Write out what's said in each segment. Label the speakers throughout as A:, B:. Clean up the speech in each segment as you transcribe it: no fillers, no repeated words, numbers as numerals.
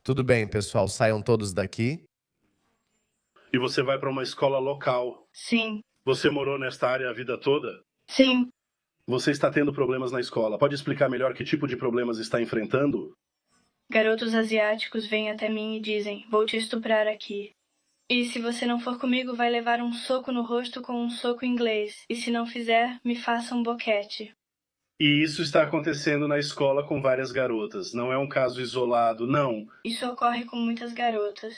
A: Tudo bem, pessoal, saiam todos daqui.
B: E você vai para uma escola local.
C: Sim,
B: Você morou nesta área a vida toda?
C: sim.
B: Você está tendo problemas na escola. Pode explicar melhor que tipo de problemas está enfrentando?
C: Garotos asiáticos vêm até mim e dizem: vou te estuprar aqui. E se você não for comigo, vai levar um soco no rosto com um soco inglês. E se não fizer, me faça um boquete.
B: E isso está acontecendo na escola com várias garotas. Não é um caso isolado, não.
C: Isso ocorre com muitas garotas.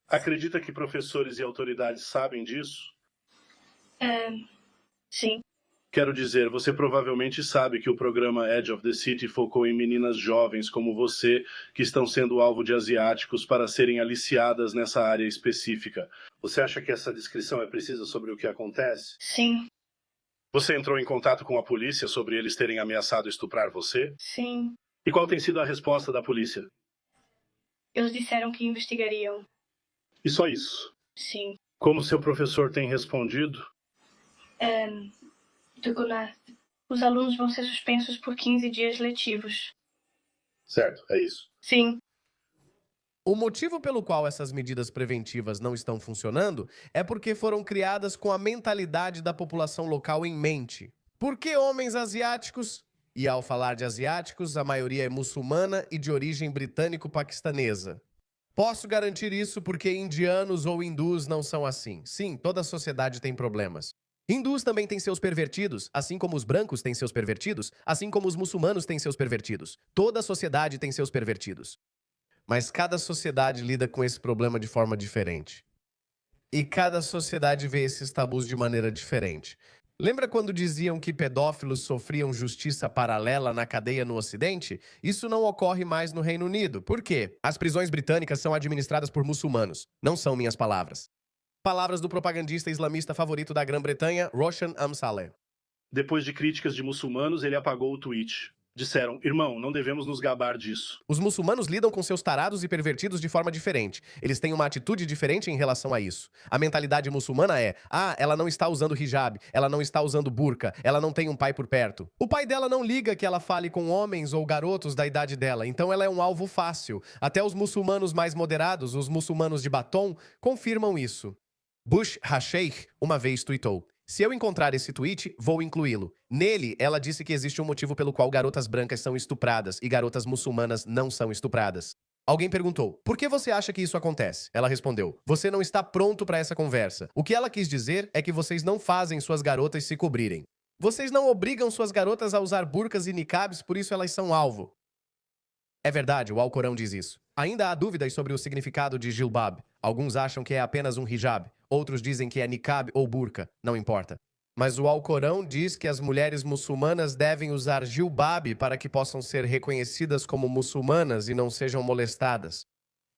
B: Acredita que professores e autoridades sabem disso?
C: Sim.
B: Quero dizer, você provavelmente sabe que o programa Edge of the City focou em meninas jovens como você, que estão sendo alvo de asiáticos para serem aliciadas nessa área específica. Você acha que essa descrição é precisa sobre o que acontece?
C: Sim.
B: Você entrou em contato com a polícia sobre eles terem ameaçado estuprar você?
C: Sim.
B: E qual tem sido a resposta da polícia?
C: Eles disseram que investigariam.
B: E só isso?
C: Sim.
B: Como seu professor tem respondido?
C: Dugunath, os alunos vão ser suspensos por 15 dias letivos.
B: Certo, é isso.
C: Sim.
A: O motivo pelo qual essas medidas preventivas não estão funcionando é porque foram criadas com a mentalidade da população local em mente. Por que homens asiáticos? E ao falar de asiáticos, a maioria é muçulmana e de origem britânico-paquistanesa. Posso garantir isso porque indianos ou hindus não são assim. Sim, toda sociedade tem problemas. Hindus também têm seus pervertidos, assim como os brancos têm seus pervertidos, assim como os muçulmanos têm seus pervertidos. Toda sociedade tem seus pervertidos. Mas cada sociedade lida com esse problema de forma diferente. E cada sociedade vê esses tabus de maneira diferente. Lembra quando diziam que pedófilos sofriam justiça paralela na cadeia no Ocidente? Isso não ocorre mais no Reino Unido. Por quê? As prisões britânicas são administradas por muçulmanos. Não são minhas palavras. Palavras do propagandista islamista favorito da Grã-Bretanha, Roshan Amsaleh.
B: Depois de críticas de muçulmanos, ele apagou o tweet. Disseram, irmão, não devemos nos gabar disso.
A: Os muçulmanos lidam com seus tarados e pervertidos de forma diferente. Eles têm uma atitude diferente em relação a isso. A mentalidade muçulmana é: ela não está usando hijab, ela não está usando burca, ela não tem um pai por perto. O pai dela não liga que ela fale com homens ou garotos da idade dela, então ela é um alvo fácil. Até os muçulmanos mais moderados, os muçulmanos de batom, confirmam isso. Bush Hasheikh uma vez tweetou: se eu encontrar esse tweet, vou incluí-lo. Nele, ela disse que existe um motivo pelo qual garotas brancas são estupradas e garotas muçulmanas não são estupradas. Alguém perguntou, por que você acha que isso acontece? Ela respondeu, você não está pronto para essa conversa. O que ela quis dizer é que vocês não fazem suas garotas se cobrirem. Vocês não obrigam suas garotas a usar burcas e niqabs, por isso elas são alvo. É verdade, o Alcorão diz isso. Ainda há dúvidas sobre o significado de jilbab. Alguns acham que é apenas um hijab, outros dizem que é niqab ou burca, não importa. Mas o Alcorão diz que as mulheres muçulmanas devem usar jilbab para que possam ser reconhecidas como muçulmanas e não sejam molestadas.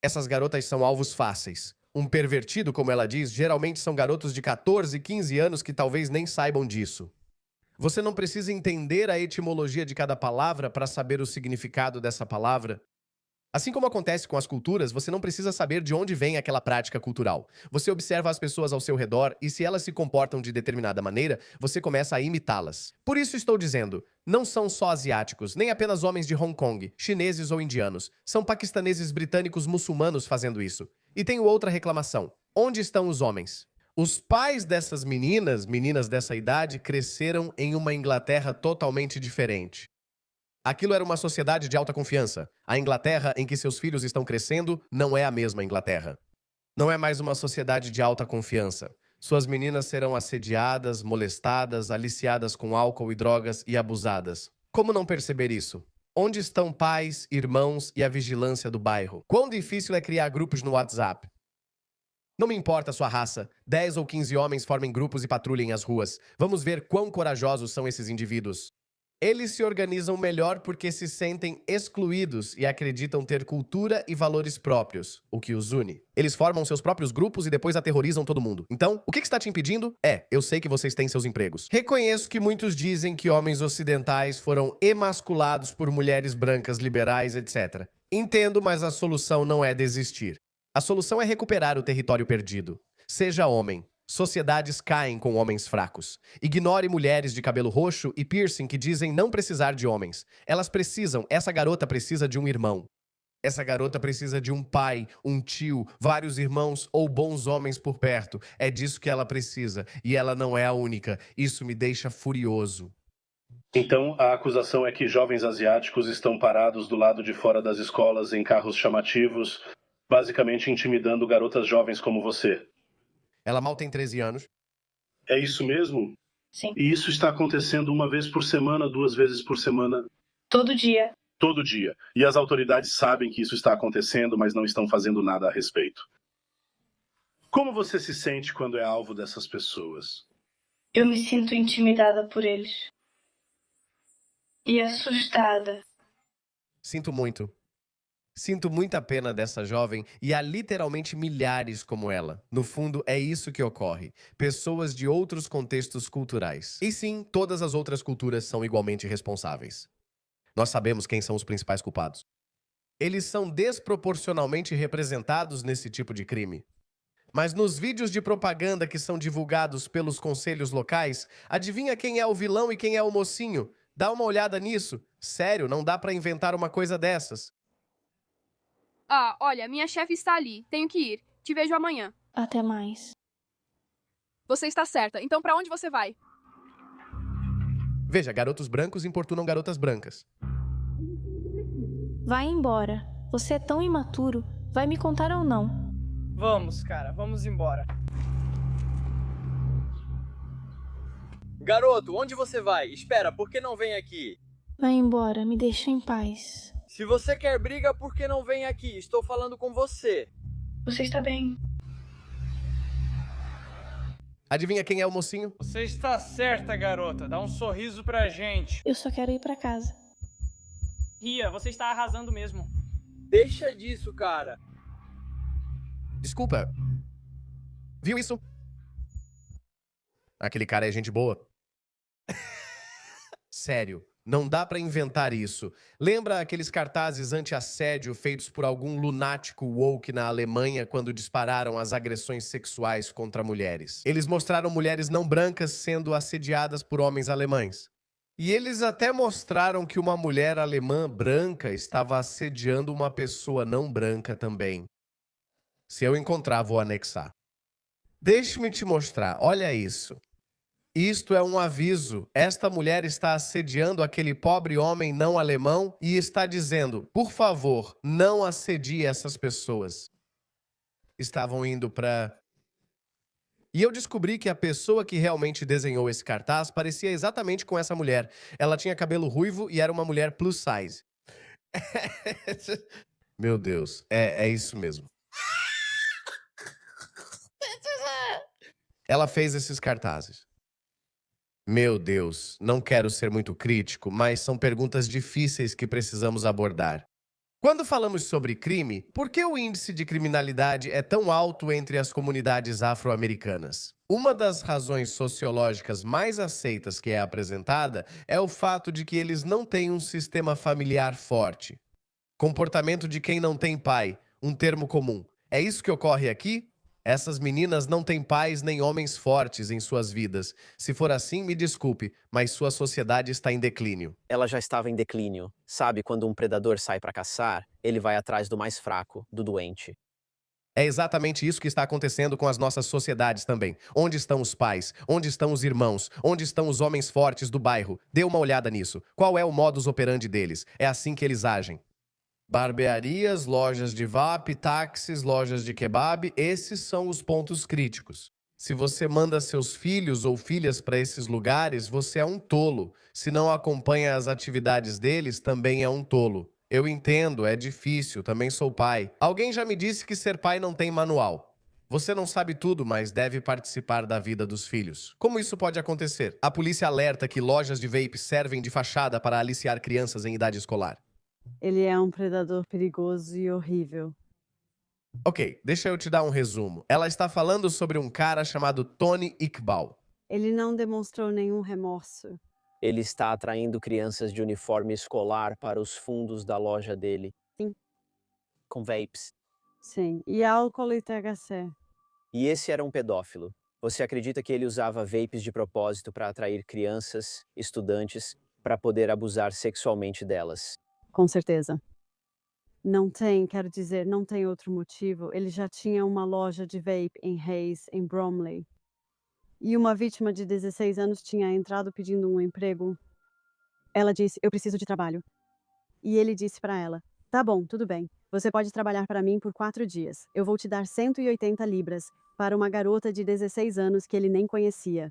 A: Essas garotas são alvos fáceis. Um pervertido, como ela diz, geralmente são garotos de 14, 15 anos que talvez nem saibam disso. Você não precisa entender a etimologia de cada palavra para saber o significado dessa palavra. Assim como acontece com as culturas, você não precisa saber de onde vem aquela prática cultural. Você observa as pessoas ao seu redor e se elas se comportam de determinada maneira, você começa a imitá-las. Por isso estou dizendo, não são só asiáticos, nem apenas homens de Hong Kong, chineses ou indianos. São paquistaneses britânicos muçulmanos fazendo isso. E tenho outra reclamação. Onde estão os homens? Os pais dessas meninas dessa idade, cresceram em uma Inglaterra totalmente diferente. Aquilo era uma sociedade de alta confiança. A Inglaterra em que seus filhos estão crescendo não é a mesma Inglaterra. Não é mais uma sociedade de alta confiança. Suas meninas serão assediadas, molestadas, aliciadas com álcool e drogas e abusadas. Como não perceber isso? Onde estão pais, irmãos e a vigilância do bairro? Quão difícil é criar grupos no WhatsApp? Não me importa a sua raça. 10 ou 15 homens formem grupos e patrulhem as ruas. Vamos ver quão corajosos são esses indivíduos. Eles se organizam melhor porque se sentem excluídos e acreditam ter cultura e valores próprios, o que os une. Eles formam seus próprios grupos e depois aterrorizam todo mundo. Então, o que está te impedindo? Eu sei que vocês têm seus empregos. Reconheço que muitos dizem que homens ocidentais foram emasculados por mulheres brancas liberais, etc. Entendo, mas a solução não é desistir. A solução é recuperar o território perdido. Seja homem. Sociedades caem com homens fracos. Ignore mulheres de cabelo roxo e piercing que dizem não precisar de homens. Elas precisam, essa garota precisa de um irmão. Essa garota precisa de um pai, um tio, vários irmãos ou bons homens por perto. É disso que ela precisa. E ela não é a única. Isso me deixa furioso.
B: Então, a acusação é que jovens asiáticos estão parados do lado de fora das escolas em carros chamativos, basicamente intimidando garotas jovens como você.
A: Ela mal tem 13 anos.
B: É isso mesmo?
C: Sim.
B: E isso está acontecendo uma vez por semana, 2 vezes por semana?
C: Todo dia.
B: Todo dia. E as autoridades sabem que isso está acontecendo, mas não estão fazendo nada a respeito. Como você se sente quando é alvo dessas pessoas?
C: Eu me sinto intimidada por eles. E assustada.
A: Sinto muito. Sinto muita pena dessa jovem e há literalmente milhares como ela. No fundo, é isso que ocorre. Pessoas de outros contextos culturais. E sim, todas as outras culturas são igualmente responsáveis. Nós sabemos quem são os principais culpados. Eles são desproporcionalmente representados nesse tipo de crime. Mas nos vídeos de propaganda que são divulgados pelos conselhos locais, adivinha quem é o vilão e quem é o mocinho? Dá uma olhada nisso. Sério, não dá pra inventar uma coisa dessas.
D: Ah, olha, minha chefe está ali. Tenho que ir. Te vejo amanhã.
E: Até mais.
D: Você está certa. Então pra onde você vai?
A: Veja, garotos brancos importunam garotas brancas.
E: Vai embora. Você é tão imaturo. Vai me contar ou não?
F: Vamos, cara, vamos embora. Garoto, onde você vai? Espera, por que não vem aqui?
E: Vai embora, me deixa em paz.
F: Se você quer briga, por que não vem aqui? Estou falando com você.
C: Você está bem?
A: Adivinha quem é o mocinho?
G: Você está certa, garota. Dá um sorriso pra gente.
E: Eu só quero ir pra casa.
G: Ria, você está arrasando mesmo.
F: Deixa disso, cara.
A: Desculpa. Viu isso? Aquele cara é gente boa. Sério, não dá pra inventar isso. Lembra aqueles cartazes anti-assédio feitos por algum lunático woke na Alemanha quando dispararam as agressões sexuais contra mulheres? Eles mostraram mulheres não brancas sendo assediadas por homens alemães. E eles até mostraram que uma mulher alemã branca estava assediando uma pessoa não branca também. Se eu encontrar, vou anexar. Deixe-me te mostrar, olha isso. Isto é um aviso. Esta mulher está assediando aquele pobre homem não alemão e está dizendo, por favor, não assedie essas pessoas. Estavam indo para... E eu descobri que a pessoa que realmente desenhou esse cartaz parecia exatamente com essa mulher. Ela tinha cabelo ruivo e era uma mulher plus size. Meu Deus, é isso mesmo. Ela fez esses cartazes. Meu Deus, não quero ser muito crítico, mas são perguntas difíceis que precisamos abordar. Quando falamos sobre crime, por que o índice de criminalidade é tão alto entre as comunidades afro-americanas? Uma das razões sociológicas mais aceitas que é apresentada é o fato de que eles não têm um sistema familiar forte. Comportamento de quem não tem pai, um termo comum. É isso que ocorre aqui? Essas meninas não têm pais nem homens fortes em suas vidas. Se for assim, me desculpe, mas sua sociedade está em declínio.
H: Ela já estava em declínio. Sabe, quando um predador sai para caçar, ele vai atrás do mais fraco, do doente.
A: É exatamente isso que está acontecendo com as nossas sociedades também. Onde estão os pais? Onde estão os irmãos? Onde estão os homens fortes do bairro? Dê uma olhada nisso. Qual é o modus operandi deles? É assim que eles agem. Barbearias, lojas de vape, táxis, lojas de kebab, esses são os pontos críticos. Se você manda seus filhos ou filhas para esses lugares, você é um tolo. Se não acompanha as atividades deles, também é um tolo. Eu entendo, é difícil, também sou pai. Alguém já me disse que ser pai não tem manual. Você não sabe tudo, mas deve participar da vida dos filhos. Como isso pode acontecer? A polícia alerta que lojas de vape servem de fachada para aliciar crianças em idade escolar.
I: Ele é um predador perigoso e horrível.
A: Ok, deixa eu te dar um resumo. Ela está falando sobre um cara chamado Tony Iqbal.
I: Ele não demonstrou nenhum remorso.
H: Ele está atraindo crianças de uniforme escolar para os fundos da loja dele.
I: Sim.
H: Com vapes.
I: Sim, e álcool e THC.
H: E esse era um pedófilo. Você acredita que ele usava vapes de propósito para atrair crianças, estudantes, para poder abusar sexualmente delas?
I: Com certeza. Não tem, quero dizer, não tem outro motivo. Ele já tinha uma loja de vape em Hayes, em Bromley. E uma vítima de 16 anos tinha entrado pedindo um emprego. Ela disse: "Eu preciso de trabalho." E ele disse para ela: "Tá bom, tudo bem. Você pode trabalhar para mim por 4 dias. Eu vou te dar 180 libras para uma garota de 16 anos que ele nem conhecia."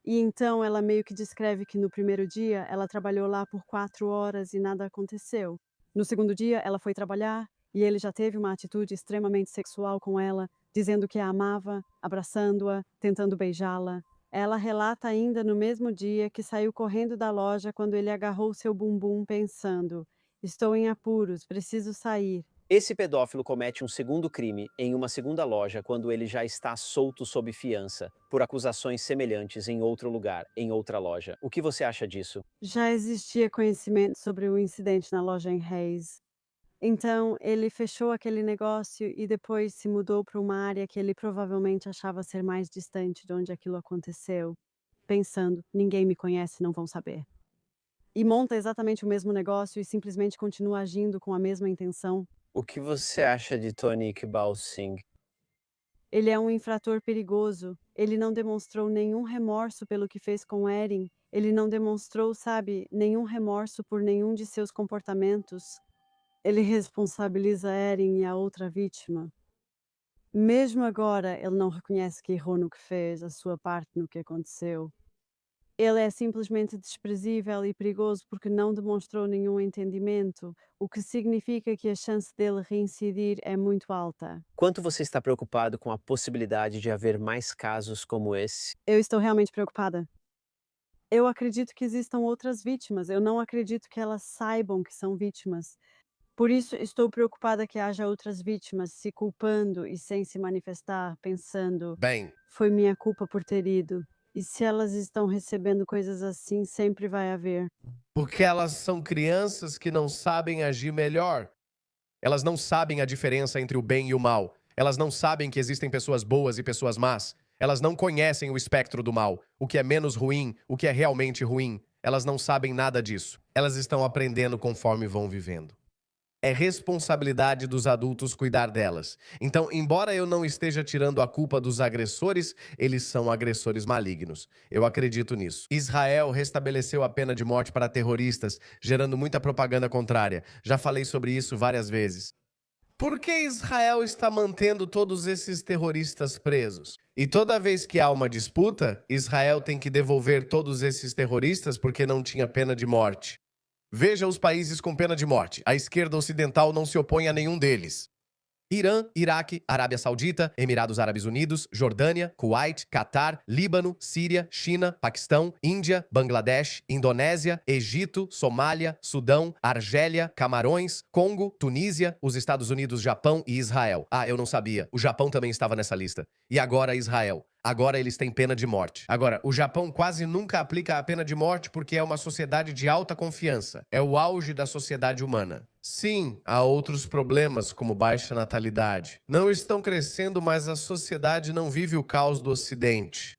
I: E então ela meio que descreve que no primeiro dia ela trabalhou lá por 4 horas e nada aconteceu. No segundo dia ela foi trabalhar e ele já teve uma atitude extremamente sexual com ela, dizendo que a amava, abraçando-a, tentando beijá-la. Ela relata ainda no mesmo dia que saiu correndo da loja quando ele agarrou seu bumbum pensando: "Estou em apuros, preciso sair."
H: Esse pedófilo comete um segundo crime em uma segunda loja quando ele já está solto sob fiança, por acusações semelhantes em outro lugar, em outra loja. O que você acha disso?
I: Já existia conhecimento sobre o incidente na loja em Hayes. Então, ele fechou aquele negócio e depois se mudou para uma área que ele provavelmente achava ser mais distante de onde aquilo aconteceu, pensando: "Ninguém me conhece, não vão saber." E monta exatamente o mesmo negócio e simplesmente continua agindo com a mesma intenção.
H: O que você acha de Tony Iqbal Singh?
I: Ele é um infrator perigoso. Ele não demonstrou nenhum remorso pelo que fez com Erin. Ele não demonstrou, sabe, nenhum remorso por nenhum de seus comportamentos. Ele responsabiliza Erin e a outra vítima. Mesmo agora, ele não reconhece que errou no que fez, a sua parte no que aconteceu. Ele é simplesmente desprezível e perigoso porque não demonstrou nenhum entendimento, o que significa que a chance dele reincidir é muito alta.
H: Quanto você está preocupado com a possibilidade de haver mais casos como esse?
I: Eu estou realmente preocupada. Eu acredito que existam outras vítimas, eu não acredito que elas saibam que são vítimas. Por isso, estou preocupada que haja outras vítimas se culpando e sem se manifestar, pensando:
A: Bem,
I: "Foi minha culpa por ter ido." E se elas estão recebendo coisas assim, sempre vai haver.
A: porque elas são crianças que não sabem agir melhor. Elas não sabem a diferença entre o bem e o mal. Elas não sabem que existem pessoas boas e pessoas más. Elas não conhecem o espectro do mal, o que é menos ruim, o que é realmente ruim. Elas não sabem nada disso. Elas estão aprendendo conforme vão vivendo. É responsabilidade dos adultos cuidar delas. Então, embora eu não esteja tirando a culpa dos agressores, eles são agressores malignos. Eu acredito nisso. Israel restabeleceu a pena de morte para terroristas, gerando muita propaganda contrária. Já falei sobre isso várias vezes. Por que Israel está mantendo todos esses terroristas presos? E toda vez que há uma disputa, Israel tem que devolver todos esses terroristas porque não tinha pena de morte. Veja os países com pena de morte. A esquerda ocidental não se opõe a nenhum deles. Irã, Iraque, Arábia Saudita, Emirados Árabes Unidos, Jordânia, Kuwait, Catar, Líbano, Síria, China, Paquistão, Índia, Bangladesh, Indonésia, Egito, Somália, Sudão, Argélia, Camarões, Congo, Tunísia, os Estados Unidos, Japão e Israel. Ah, eu não sabia. O Japão também estava nessa lista. E agora Israel. Agora eles têm pena de morte. Agora, o Japão quase nunca aplica a pena de morte porque é uma sociedade de alta confiança. É o auge da sociedade humana. Sim, há outros problemas, como baixa natalidade. Não estão crescendo, mas a sociedade não vive o caos do Ocidente.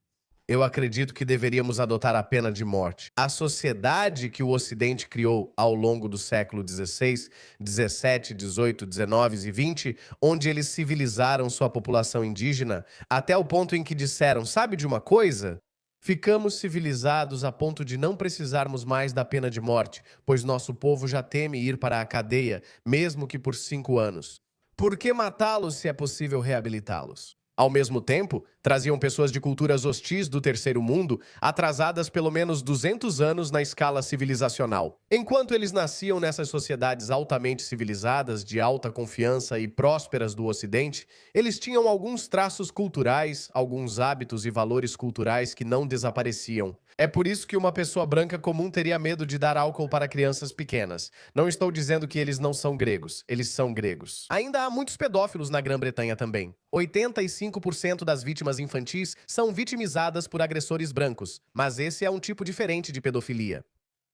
A: Eu acredito que deveríamos adotar a pena de morte. A sociedade que o Ocidente criou ao longo do século XVI, XVII, XVIII, XIX e XX, onde eles civilizaram sua população indígena, até o ponto em que disseram: sabe de uma coisa? Ficamos civilizados a ponto de não precisarmos mais da pena de morte, pois nosso povo já teme ir para a cadeia, mesmo que por 5 anos. Por que matá-los se é possível reabilitá-los? Ao mesmo tempo, traziam pessoas de culturas hostis do terceiro mundo, atrasadas pelo menos 200 anos na escala civilizacional. Enquanto eles nasciam nessas sociedades altamente civilizadas, de alta confiança e prósperas do Ocidente, eles tinham alguns traços culturais, alguns hábitos e valores culturais que não desapareciam. É por isso que uma pessoa branca comum teria medo de dar álcool para crianças pequenas. Não estou dizendo que eles não são gregos. Eles são gregos. Ainda há muitos pedófilos na Grã-Bretanha também. 85% das vítimas infantis são vitimizadas por agressores brancos. Mas esse é um tipo diferente de pedofilia.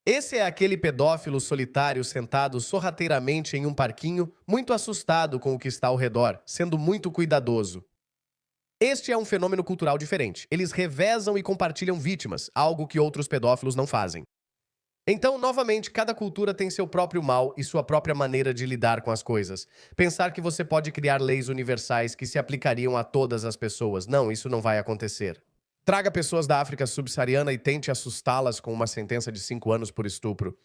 A: Esse é aquele pedófilo solitário sentado sorrateiramente em um parquinho, muito assustado com o que está ao redor, sendo muito cuidadoso. Este é um fenômeno cultural diferente. Eles revezam e compartilham vítimas, algo que outros pedófilos não fazem. Então, novamente, cada cultura tem seu próprio mal e sua própria maneira de lidar com as coisas. Pensar que você pode criar leis universais que se aplicariam a todas as pessoas. Não, isso não vai acontecer. Traga pessoas da África subsaariana e tente assustá-las com uma sentença de 5 anos por estupro.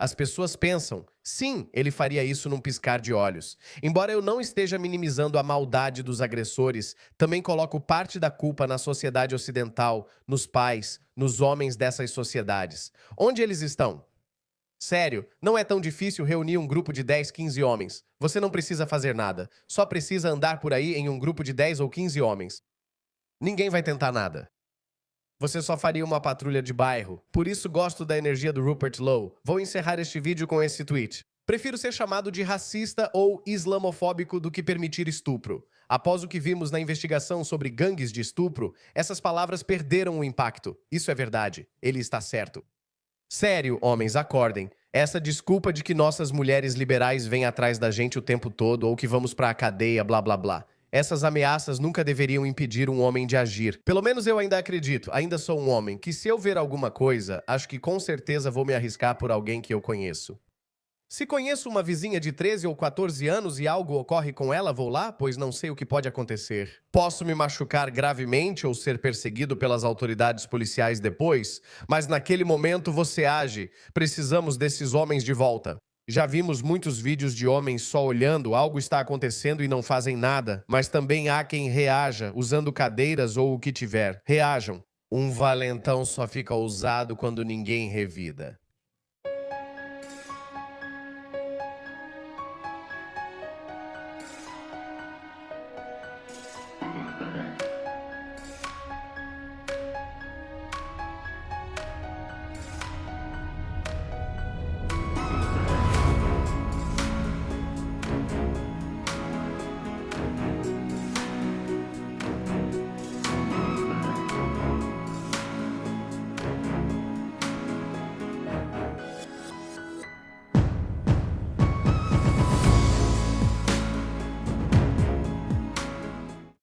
A: As pessoas pensam, sim, ele faria isso num piscar de olhos. Embora eu não esteja minimizando a maldade dos agressores, também coloco parte da culpa na sociedade ocidental, nos pais, nos homens dessas sociedades. Onde eles estão? Sério, não é tão difícil reunir um grupo de 10, 15 homens. Você não precisa fazer nada. Só precisa andar por aí em um grupo de 10 ou 15 homens. Ninguém vai tentar nada. Você só faria uma patrulha de bairro. Por isso gosto da energia do Rupert Lowe. Vou encerrar este vídeo com esse tweet. Prefiro ser chamado de racista ou islamofóbico do que permitir estupro. Após o que vimos na investigação sobre gangues de estupro, essas palavras perderam o impacto. Isso é verdade. Ele está certo. Sério, homens, acordem. Essa desculpa de que nossas mulheres liberais vêm atrás da gente o tempo todo ou que vamos pra cadeia, blá blá blá. Essas ameaças nunca deveriam impedir um homem de agir. Pelo menos eu ainda acredito, ainda sou um homem, que se eu ver alguma coisa, acho que com certeza vou me arriscar por alguém que eu conheço. Se conheço uma vizinha de 13 ou 14 anos e algo ocorre com ela, vou lá, pois não sei o que pode acontecer. Posso me machucar gravemente ou ser perseguido pelas autoridades policiais depois, mas naquele momento você age. Precisamos desses homens de volta. Já vimos muitos vídeos de homens só olhando, algo está acontecendo e não fazem nada, mas também há quem reaja, usando cadeiras ou o que tiver. Reajam. Um valentão só fica ousado quando ninguém revida.